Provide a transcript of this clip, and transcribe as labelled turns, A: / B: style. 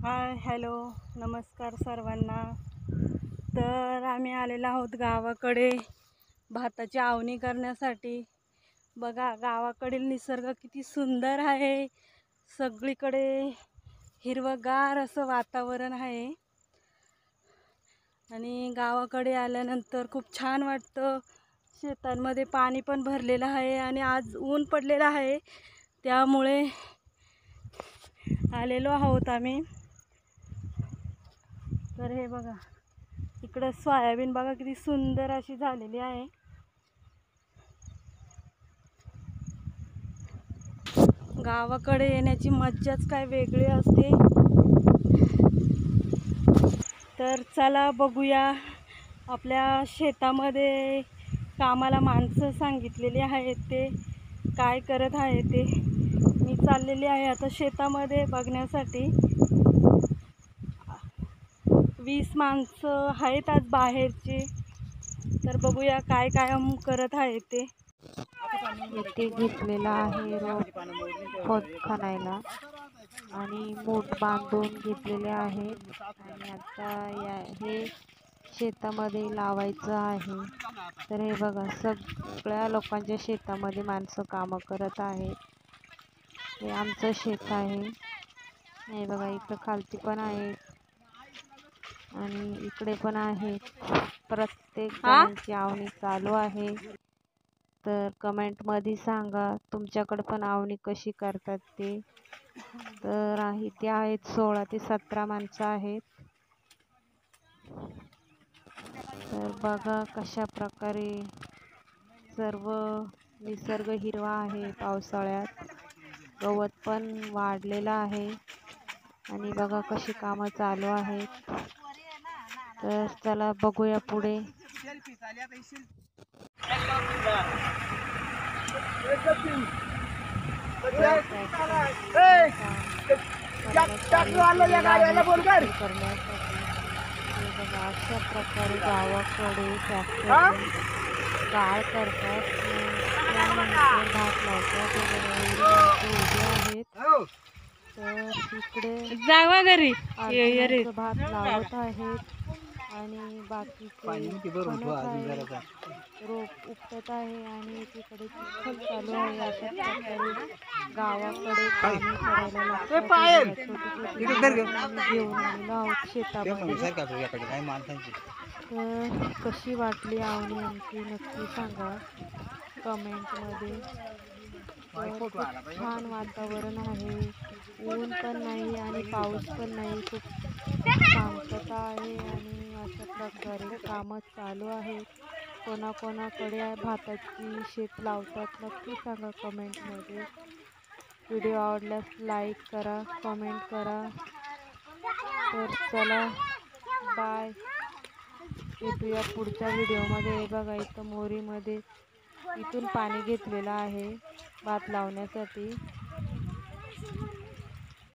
A: Hi hello नमस्कार सर्वांना। तर आम्ही आलेलो आहोत गावाकडे भाताची आवणी करण्यासाठी। बघा गावाकडील निसर्ग किती सुंदर आहे, सगळीकडे हिरवगार असं वातावरण आहे आणि गावाकडे आल्यानंतर खूप छान वाटतं। शेतांमध्ये पाणी पण भरलेलं आहे आणि आज ऊन पडलेलं आहे, त्यामुळे आलेलो आहोत आम्ही। तर हे बघा इकडं सोयाबीन बघा किती सुंदर अशी झालेली आहे। गावाकडे येण्याची मज्जाच काय वेगळी असते। तर चला बघूया आपल्या शेतामध्ये कामाला माणसं सांगितलेली आहेत, ते काय करत आहे ते। मी चाललेली आहे आता शेतामध्ये बघण्यासाठी। 20 माणसं आहेत आज बाहेरची, तर बघूया काय काम करत आहे ते।
B: इथे घेतलेला आहे रोप खत खणायला आणि मूठ बांधून घेतलेले आहेत आणि आता हे शेतामध्ये लावायचं आहे। तर हे बघा सगळ्या लोकांच्या शेतामध्ये माणसं कामं करत आहेत। हे आमचं शेत आहे। हे बघा इकडं खालती पण आहे आणि इकडे पण आहे। प्रत्येक जणांची आवणी चालू आहे। तर कमेंटमध्ये सांगा तुमच्याकडे पण आवणी कशी करतात ते। तर इथे आहेत 16 ते 17 माणसं आहेत। तर बघा कशा प्रकारे सर्व निसर्ग हिरवा आहे। पावसाळ्यात गवत पण वाढलेलं आहे आणि बघा कशी कामं चालू आहेत। तर चला बघूया पुढे। अशा प्रकारे गावाकडे ट्रॅक्टर गाळ करतात, त्यानंतर भात लावतात। उभे आहेत तर इकडे
A: जावा घरी
B: भात लावत आहेत आणि बाकीचे खणत आहे, रोप उपटत आहे आणि एकीकडे चिखल चालू आहे। अशा प्रकारे गावाकडे कामे करायला लागतात। घेऊन आलेलो आहोत शेतामध्ये। तर कशी वाटली आवणी आमची नक्की सांगा कमेंटमध्ये। खूप छान वातावरण आहे, ऊन पण नाही आणि पाऊस पण नाही, खूप शांतता आहे आणि अशा प्रकारे कामं चालू आहेत। कोणाकोणाकडे भाताची शेत लावतात नक्की सांगा कमेंटमध्ये। व्हिडिओ आवडल्यास लाईक करा, कमेंट करा। तर चला बाय, भेटूया पुढच्या व्हिडिओमध्ये। हे बघा इथं मोरीमध्ये इथून पाणी घेतलेलं आहे भात लावण्यासाठी।